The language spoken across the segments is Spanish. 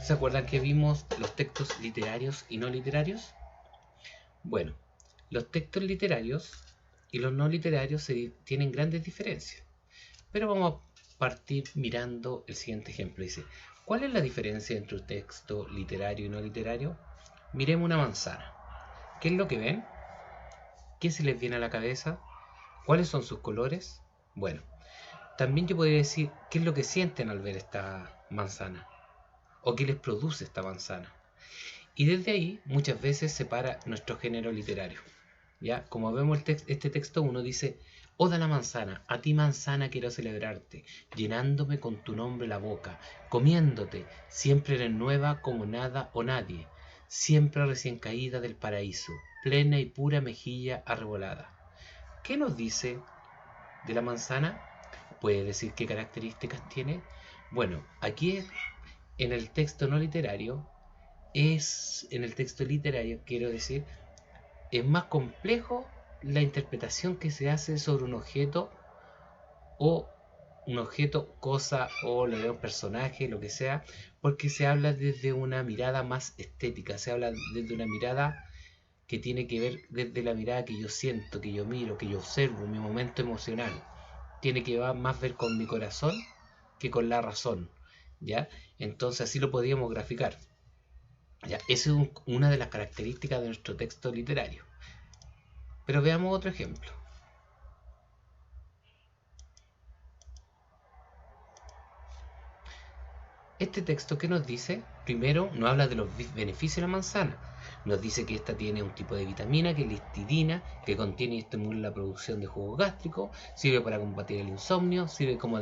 ¿Se acuerdan que vimos los textos literarios y no literarios? Bueno, los textos literarios y los no literarios tienen grandes diferencias. Pero vamos a partir mirando el siguiente ejemplo. Dice, ¿cuál es la diferencia entre un texto literario y no literario? Miremos una manzana. ¿Qué es lo que ven? ¿Qué se les viene a la cabeza? ¿Cuáles son sus colores? Bueno, también yo podría decir qué es lo que sienten al ver esta manzana o qué les produce esta manzana. Y desde ahí muchas veces separa nuestro género literario. ¿Ya? Como vemos este texto, uno dice, Oda la manzana, a ti manzana quiero celebrarte, llenándome con tu nombre la boca, comiéndote, siempre eres nueva como nada o nadie, siempre recién caída del paraíso, plena y pura mejilla arrebolada. ¿Qué nos dice de la manzana? ¿Puede decir qué características tiene? Bueno, aquí en el texto no literario, en el texto literario, quiero decir, es más complejo la interpretación que se hace sobre un objeto, cosa o un personaje, lo que sea, porque se habla desde una mirada más estética, se habla desde una mirada que tiene que ver desde la mirada que yo siento, que yo miro, que yo observo, mi momento emocional. Tiene que más ver con mi corazón que con la razón, ¿ya? Entonces así lo podríamos graficar. ¿Ya? Esa es una de las características de nuestro texto literario. Pero veamos otro ejemplo. Este texto, ¿qué nos dice? Primero, nos habla de los beneficios de la manzana. Nos dice que esta tiene un tipo de vitamina, que es la histidina, que contiene y estimula la producción de jugo gástrico, sirve para combatir el insomnio, sirve como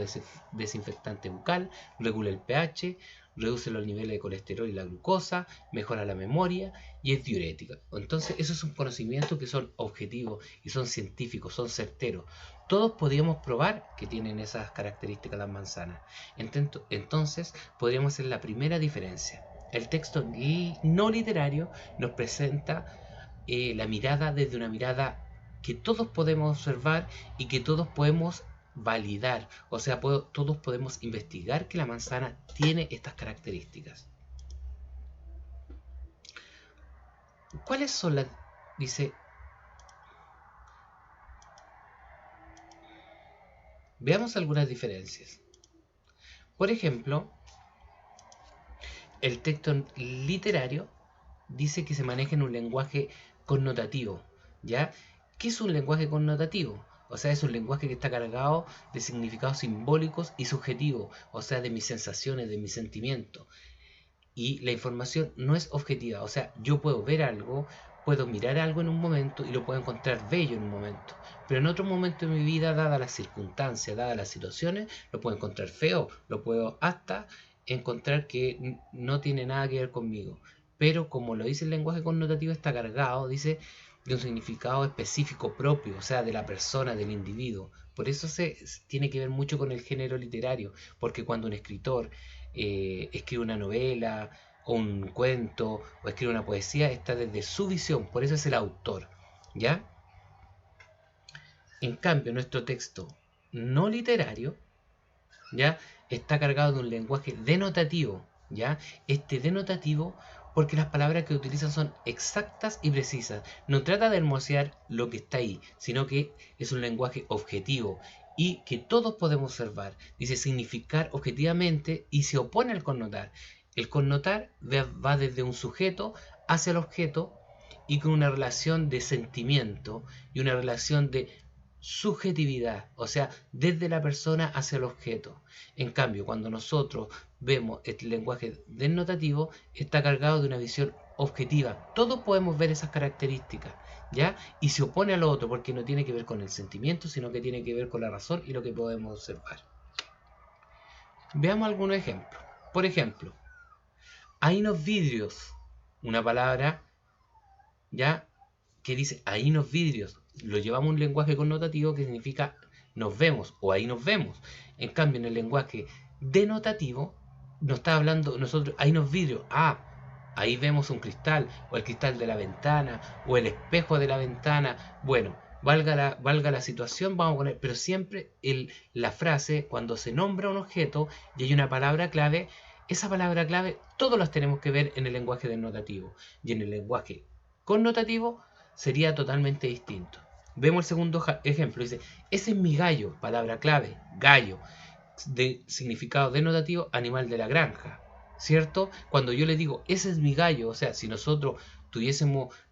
desinfectante bucal, regula el pH, reduce los niveles de colesterol y la glucosa, mejora la memoria y es diurética. Entonces, esos son conocimientos que son objetivos y son científicos, son certeros. Todos podríamos probar que tienen esas características las manzanas. Entonces, podríamos hacer la primera diferencia. El texto no literario nos presenta la mirada desde una mirada que todos podemos observar y que todos podemos validar. O sea, todos podemos investigar que la manzana tiene estas características. ¿Cuáles son las? Dice, veamos algunas diferencias. Por ejemplo, el texto literario dice que se maneja en un lenguaje connotativo, ¿ya? ¿Qué es un lenguaje connotativo? O sea, es un lenguaje que está cargado de significados simbólicos y subjetivos, o sea, de mis sensaciones, de mis sentimientos. Y la información no es objetiva, o sea, yo puedo ver algo, puedo mirar algo en un momento y lo puedo encontrar bello en un momento, pero en otro momento de mi vida, dadas las circunstancias, dadas las situaciones, lo puedo encontrar feo, lo puedo hasta encontrar que no tiene nada que ver conmigo. Pero como lo dice el lenguaje connotativo, está cargado, dice, de un significado específico propio, o sea, de la persona, del individuo. Por eso tiene que ver mucho con el género literario, porque cuando un escritor escribe una novela o un cuento o escribe una poesía, está desde su visión, por eso es el autor, ¿ya? En cambio, nuestro texto no literario, ¿ya? Está cargado de un lenguaje denotativo, ¿ya? Este denotativo porque las palabras que utilizan son exactas y precisas. No trata de hermosear lo que está ahí, sino que es un lenguaje objetivo y que todos podemos observar. Dice significar objetivamente y se opone al connotar. El connotar va desde un sujeto hacia el objeto y con una relación de sentimiento y una relación de subjetividad, o sea, desde la persona hacia el objeto. En cambio, cuando nosotros vemos el lenguaje denotativo, está cargado de una visión objetiva. Todos podemos ver esas características, ¿ya? Y se opone a lo otro porque no tiene que ver con el sentimiento, sino que tiene que ver con la razón y lo que podemos observar. Veamos algunos ejemplos. Por ejemplo, hay unos vidrios, una palabra, ¿ya? Que dice ahí nos vidrios, lo llevamos a un lenguaje connotativo que significa nos vemos o ahí nos vemos. En cambio, en el lenguaje denotativo, nos está hablando nosotros, ahí nos vidrios, ahí vemos un cristal, o el cristal de la ventana, o el espejo de la ventana. Bueno, valga la situación, vamos a poner, pero siempre la frase, cuando se nombra un objeto y hay una palabra clave, esa palabra clave todos las tenemos que ver en el lenguaje denotativo. Y en el lenguaje connotativo sería totalmente distinto. Vemos el segundo ejemplo. Dice, ese es mi gallo, palabra clave, gallo, de significado denotativo, animal de la granja. ¿Cierto? Cuando yo le digo, ese es mi gallo, o sea, si nosotros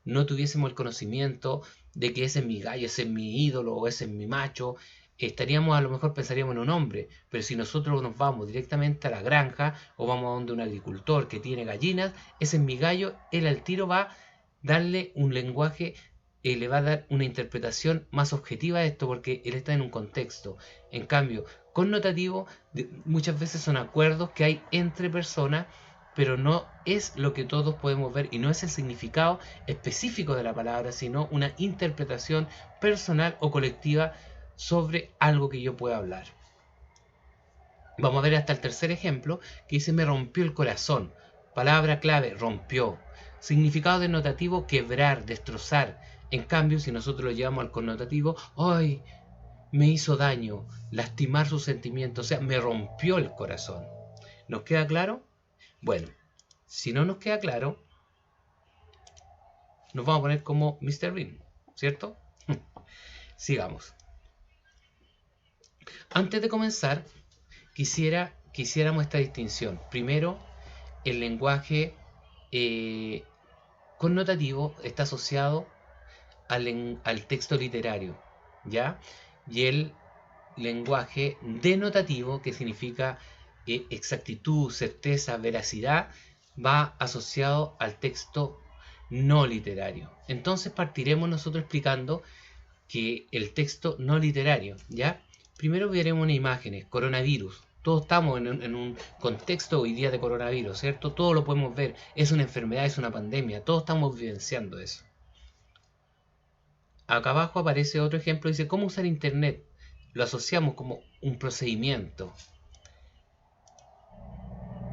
no tuviésemos el conocimiento de que ese es mi gallo, ese es mi ídolo o ese es mi macho, estaríamos, a lo mejor pensaríamos en un hombre, pero si nosotros nos vamos directamente a la granja o vamos a donde un agricultor que tiene gallinas, ese es mi gallo, él al tiro va a darle un lenguaje, le va a dar una interpretación más objetiva a esto porque él está en un contexto. En cambio, connotativo muchas veces son acuerdos que hay entre personas, pero no es lo que todos podemos ver y no es el significado específico de la palabra, sino una interpretación personal o colectiva sobre algo que yo pueda hablar. Vamos a ver hasta el tercer ejemplo, que dice me rompió el corazón. Palabra clave, rompió. Significado denotativo, quebrar, destrozar. En cambio, si nosotros lo llevamos al connotativo, ¡ay! Me hizo daño, lastimar sus sentimientos, o sea, me rompió el corazón. ¿Nos queda claro? Bueno, si no nos queda claro, nos vamos a poner como Mr. Bean, ¿cierto? Sigamos. Antes de comenzar, quisiéramos esta distinción. Primero, el lenguaje connotativo está asociado al texto literario, ¿ya? Y el lenguaje denotativo, que significa exactitud, certeza, veracidad, va asociado al texto no literario. Entonces partiremos nosotros explicando que el texto no literario, ¿ya? Primero veremos unas imágenes, coronavirus. Todos estamos en un contexto hoy día de coronavirus, ¿cierto? Todo lo podemos ver. Es una enfermedad, es una pandemia. Todos estamos vivenciando eso. Acá abajo aparece otro ejemplo, dice cómo usar internet. Lo asociamos como un procedimiento,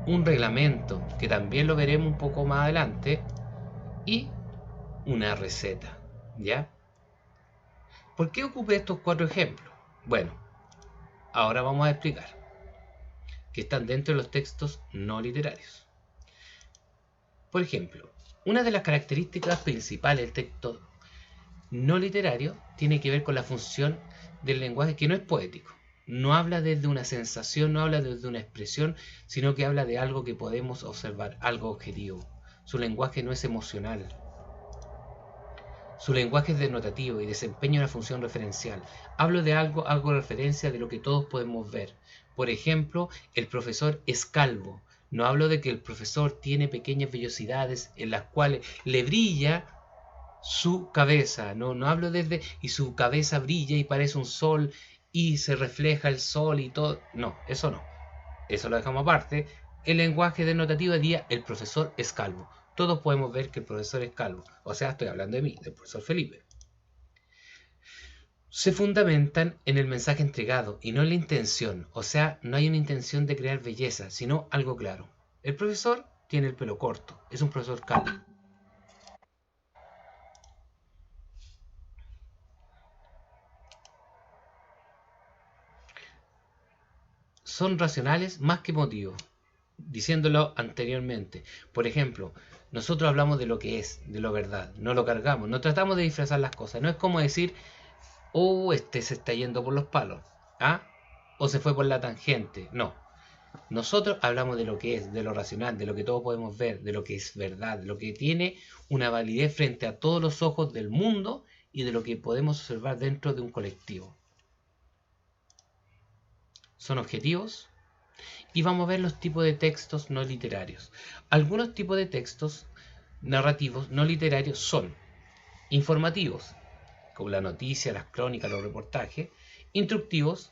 un reglamento, que también lo veremos un poco más adelante, y una receta, ¿ya? ¿Por qué ocupé estos 4 ejemplos? Bueno, ahora vamos a explicar que están dentro de los textos no literarios. Por ejemplo, una de las características principales del texto no literario tiene que ver con la función del lenguaje, que no es poético. No habla desde una sensación, no habla desde una expresión, sino que habla de algo que podemos observar, algo objetivo. Su lenguaje no es emocional. Su lenguaje es denotativo y desempeña una función referencial. Hablo de algo referencia de lo que todos podemos ver. Por ejemplo, el profesor es calvo. No hablo de que el profesor tiene pequeñas vellosidades en las cuales le brilla su cabeza. No hablo desde y su cabeza brilla y parece un sol y se refleja el sol y todo. No, eso no. Eso lo dejamos aparte. El lenguaje denotativo diría el profesor es calvo. Todos podemos ver que el profesor es calvo. O sea, estoy hablando de mí, del profesor Felipe. Se fundamentan en el mensaje entregado y no en la intención. O sea, no hay una intención de crear belleza, sino algo claro. El profesor tiene el pelo corto. Es un profesor calvo. Son racionales más que emotivos, diciéndolo anteriormente. Por ejemplo, nosotros hablamos de lo que es, de lo verdad, no lo cargamos, no tratamos de disfrazar las cosas. No es como decir, oh, este se está yendo por los palos, ¿ah? O se fue por la tangente. No. Nosotros hablamos de lo que es, de lo racional, de lo que todos podemos ver, de lo que es verdad, de lo que tiene una validez frente a todos los ojos del mundo y de lo que podemos observar dentro de un colectivo. Son objetivos y vamos a ver los tipos de textos no literarios. Algunos tipos de textos narrativos no literarios son informativos, como la noticia, las crónicas, los reportajes; instructivos,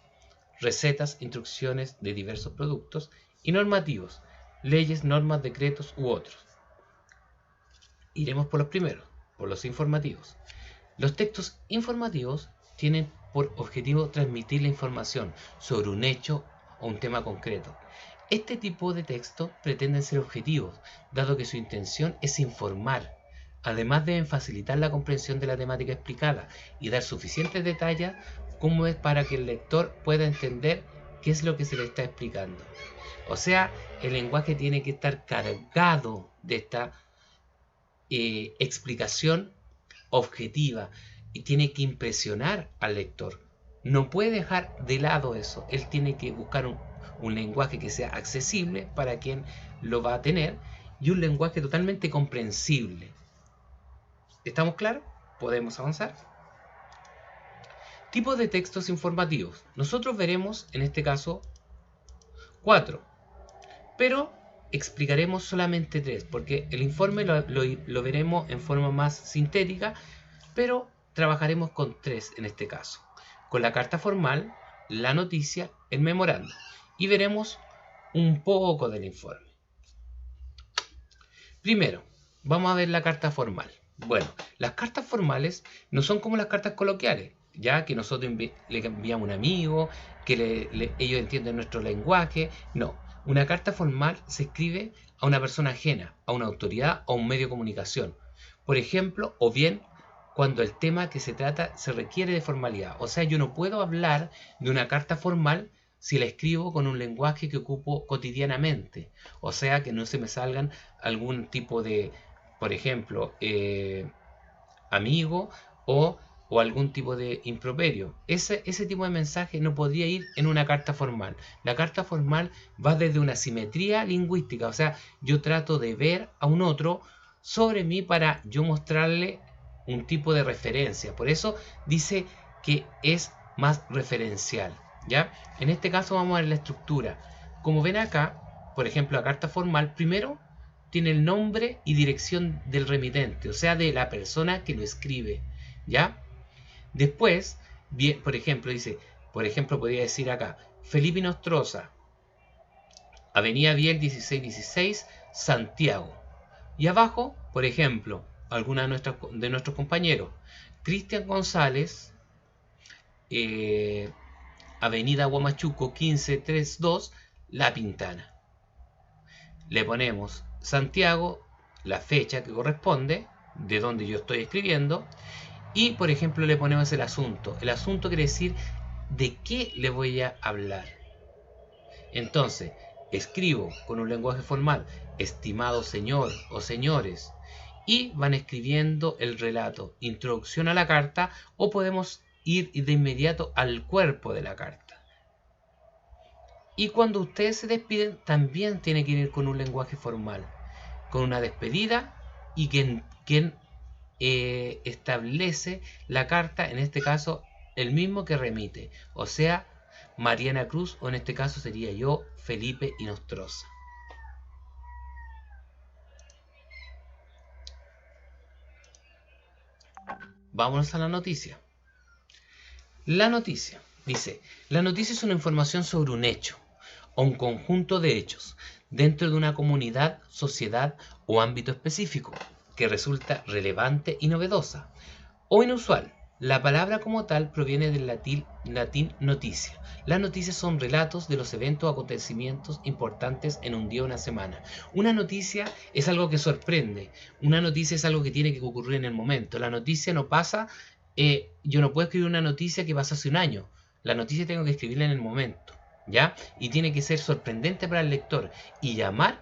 recetas, instrucciones de diversos productos; y normativos, leyes, normas, decretos u otros. Iremos por los primeros, por los informativos. Los textos informativos tienen por objetivo transmitir la información sobre un hecho o un tema concreto. Este tipo de textos pretenden ser objetivos, dado que su intención es informar. Además deben facilitar la comprensión de la temática explicada y dar suficientes detalles como es para que el lector pueda entender qué es lo que se le está explicando. O sea, el lenguaje tiene que estar cargado de esta explicación objetiva y tiene que impresionar al lector. No puede dejar de lado eso. Él tiene que buscar un lenguaje que sea accesible para quien lo va a tener y un lenguaje totalmente comprensible. ¿Estamos claros? ¿Podemos avanzar? Tipos de textos informativos. Nosotros veremos en este caso 4, pero explicaremos solamente 3, porque el informe lo veremos en forma más sintética, pero trabajaremos con 3 en este caso, con la carta formal, la noticia, el memorando, y veremos un poco del informe. Primero, vamos a ver la carta formal. Bueno, las cartas formales no son como las cartas coloquiales, ya que nosotros le enviamos a un amigo, que ellos entienden nuestro lenguaje. No, una carta formal se escribe a una persona ajena, a una autoridad o a un medio de comunicación. Por ejemplo, o bien cuando el tema que se trata se requiere de formalidad. O sea, yo no puedo hablar de una carta formal si la escribo con un lenguaje que ocupo cotidianamente. O sea, que no se me salgan algún tipo de, por ejemplo, amigo o algún tipo de improperio. Ese tipo de mensaje no podría ir en una carta formal. La carta formal va desde una simetría lingüística. O sea, yo trato de ver a un otro sobre mí para yo mostrarle un tipo de referencia. Por eso dice que es más referencial, ¿ya? En este caso vamos a ver la estructura. Como ven acá, por ejemplo, la carta formal, primero tiene el nombre y dirección del remitente, o sea, de la persona que lo escribe, ¿ya? Después, bien, por ejemplo, podría decir acá, Felipe Nostroza, Avenida Biel 1616, Santiago. Y abajo, por ejemplo, alguna de nuestros compañeros, Cristian González, Avenida Huamachuco 1532, La Pintana. Le ponemos Santiago, la fecha que corresponde, de donde yo estoy escribiendo, y por ejemplo le ponemos el asunto. El asunto quiere decir de qué le voy a hablar. Entonces, escribo con un lenguaje formal, estimado señor o señores, y van escribiendo el relato, introducción a la carta, o podemos ir de inmediato al cuerpo de la carta. Y cuando ustedes se despiden, también tiene que ir con un lenguaje formal, con una despedida y quien establece la carta, en este caso el mismo que remite, o sea, Mariana Cruz, o en este caso sería yo, Felipe Nostroza. Vámonos a la noticia. La noticia dice: la noticia es una información sobre un hecho o un conjunto de hechos dentro de una comunidad, sociedad o ámbito específico que resulta relevante y novedosa o inusual. La palabra como tal proviene del latín noticia. Las noticias son relatos de los eventos o acontecimientos importantes en un día o una semana. Una noticia es algo que sorprende. Una noticia es algo que tiene que ocurrir en el momento. La noticia no pasa, yo no puedo escribir una noticia que pasó hace un año. La noticia tengo que escribirla en el momento, ¿ya? Y tiene que ser sorprendente para el lector y llamar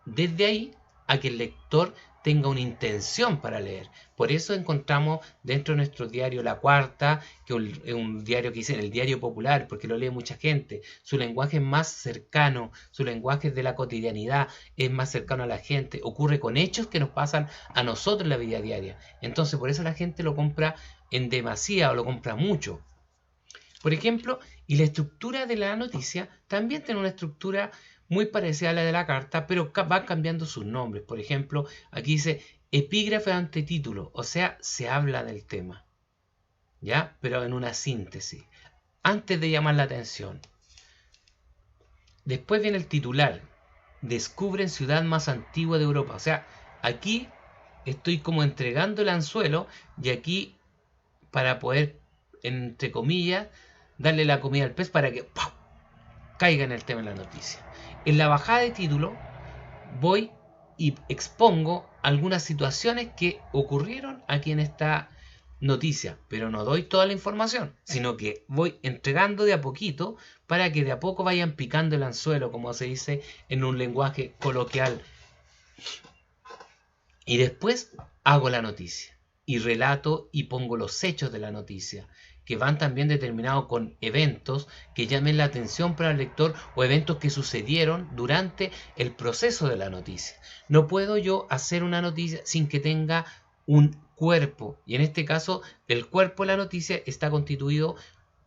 desde ahí a que el lector tenga una intención para leer. Por eso encontramos dentro de nuestro diario La Cuarta, que es un diario que dice el diario popular, porque lo lee mucha gente. Su lenguaje es más cercano, su lenguaje es de la cotidianidad, es más cercano a la gente, ocurre con hechos que nos pasan a nosotros en la vida diaria. Entonces por eso la gente lo compra en demasía o lo compra mucho. Por ejemplo, y la estructura de la noticia también tiene una estructura muy parecida a la de la carta, pero va cambiando sus nombres. Por ejemplo, aquí dice epígrafe ante título, o sea, se habla del tema, ¿ya? Pero en una síntesis, antes de llamar la atención. Después viene el titular, descubren ciudad más antigua de Europa. O sea, aquí estoy como entregando el anzuelo y aquí para poder, entre comillas, darle la comida al pez para que ¡pum!, caiga en el tema de la noticia. En la bajada de título voy y expongo algunas situaciones que ocurrieron aquí en esta noticia, pero no doy toda la información, sino que voy entregando de a poquito para que de a poco vayan picando el anzuelo, como se dice en un lenguaje coloquial. Y después hago la noticia y relato y pongo los hechos de la noticia, que van también determinados con eventos que llamen la atención para el lector o eventos que sucedieron durante el proceso de la noticia. No puedo yo hacer una noticia sin que tenga un cuerpo, y en este caso el cuerpo de la noticia está constituido,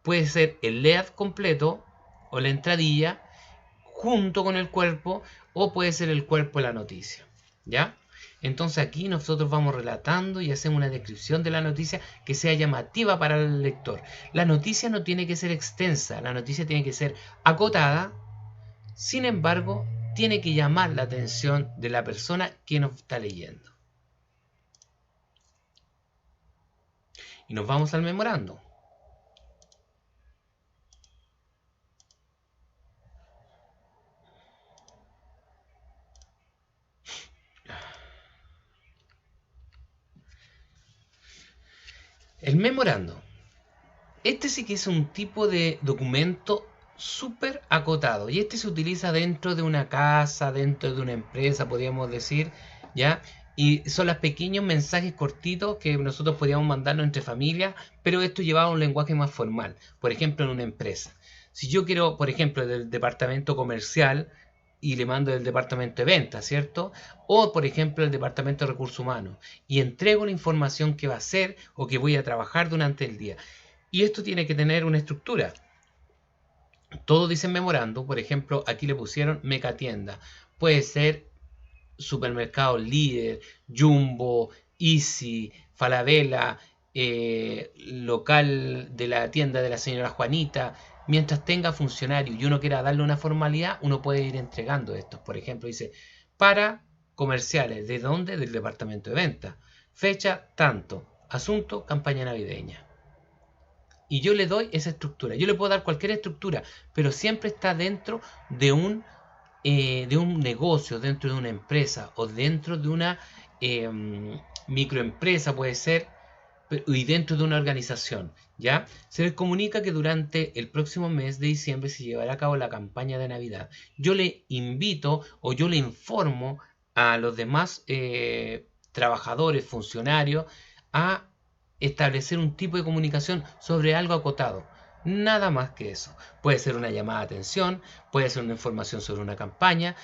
puede ser el lead completo o la entradilla junto con el cuerpo, o puede ser el cuerpo de la noticia, ¿ya? Entonces aquí nosotros vamos relatando y hacemos una descripción de la noticia que sea llamativa para el lector. La noticia no tiene que ser extensa, la noticia tiene que ser acotada, sin embargo, tiene que llamar la atención de la persona que nos está leyendo. Y nos vamos al memorando. El memorando. Este sí que es un tipo de documento súper acotado. Y este se utiliza dentro de una casa, dentro de una empresa, podríamos decir, ¿ya? Y son los pequeños mensajes cortitos que nosotros podríamos mandarnos entre familias, pero esto llevado a un lenguaje más formal. Por ejemplo, en una empresa. Si yo quiero, por ejemplo, del departamento comercial y le mando del departamento de ventas, ¿cierto? O, por ejemplo, el departamento de recursos humanos y entrego la información que va a hacer o que voy a trabajar durante el día. Y esto tiene que tener una estructura. Todos dicen memorando, por ejemplo, aquí le pusieron Mecatienda. Puede ser Supermercado Líder, Jumbo, Easy, Falabella, local de la tienda de la señora Juanita. Mientras tenga funcionario y uno quiera darle una formalidad, uno puede ir entregando estos. Por ejemplo, dice, para comerciales, ¿de dónde? Del departamento de venta. Fecha, tanto. Asunto, campaña navideña. Y yo le doy esa estructura. Yo le puedo dar cualquier estructura, pero siempre está dentro de un negocio, dentro de una empresa o dentro de una microempresa, puede ser, y dentro de una organización. ¿Ya? Se les comunica que durante el próximo mes de diciembre se llevará a cabo la campaña de Navidad. Yo le invito o yo le informo a los demás trabajadores, funcionarios, a establecer un tipo de comunicación sobre algo acotado. Nada más que eso. Puede ser una llamada de atención, puede ser una información sobre una campaña,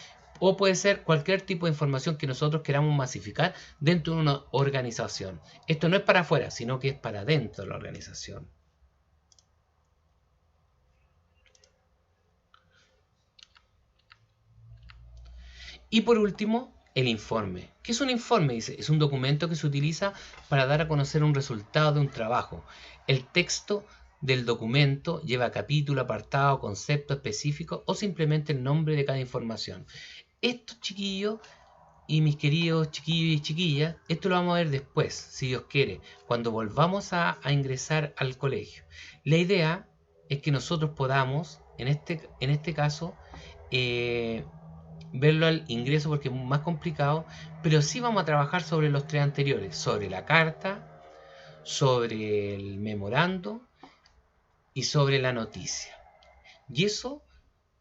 o puede ser cualquier tipo de información que nosotros queramos masificar dentro de una organización. Esto no es para afuera, sino que es para dentro de la organización. Y por último, el informe. ¿Qué es un informe? Dice, es un documento que se utiliza para dar a conocer un resultado de un trabajo. El texto del documento lleva capítulo, apartado, concepto específico o simplemente el nombre de cada información. Esto, chiquillos y mis queridos chiquillos y chiquillas, esto lo vamos a ver después, si Dios quiere, cuando volvamos a ingresar al colegio. La idea es que nosotros podamos, en este caso, verlo al ingreso porque es más complicado, pero sí vamos a trabajar sobre los tres anteriores, sobre la carta, sobre el memorando y sobre la noticia. Y eso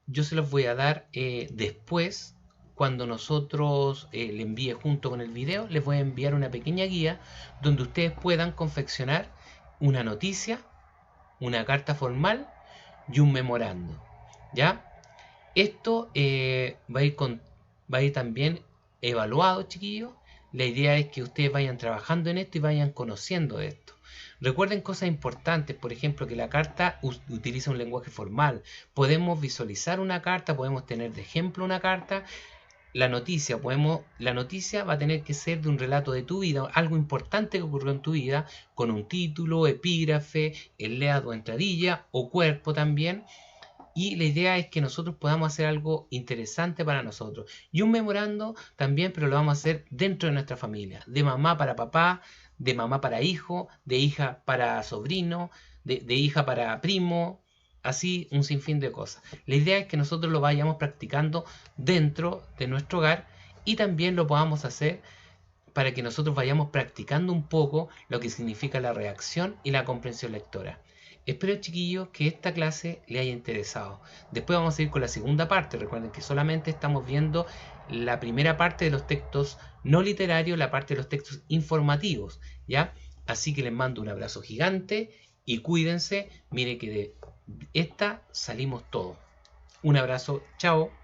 yo se los voy a dar después, cuando nosotros le envíe junto con el video, les voy a enviar una pequeña guía donde ustedes puedan confeccionar una noticia, una carta formal y un memorando. ¿Ya? Esto va a ir también evaluado, chiquillos. La idea es que ustedes vayan trabajando en esto y vayan conociendo esto. Recuerden cosas importantes, por ejemplo, que la carta utiliza un lenguaje formal. Podemos visualizar una carta, podemos tener de ejemplo una carta. La noticia va a tener que ser de un relato de tu vida, algo importante que ocurrió en tu vida, con un título, epígrafe, enleado o entradilla o cuerpo también. Y la idea es que nosotros podamos hacer algo interesante para nosotros. Y un memorando también, pero lo vamos a hacer dentro de nuestra familia. De mamá para papá, de mamá para hijo, de hija para sobrino, de hija para primo, así un sinfín de cosas. La idea es que nosotros lo vayamos practicando dentro de nuestro hogar y también lo podamos hacer para que nosotros vayamos practicando un poco lo que significa la redacción y la comprensión lectora. Espero, chiquillos, que esta clase les haya interesado. Después vamos a ir con la segunda parte. Recuerden que solamente estamos viendo la primera parte de los textos no literarios, la parte de los textos informativos, ¿ya? Así que les mando un abrazo gigante y cuídense. Mire que de esta salimos todos. Un abrazo, chao.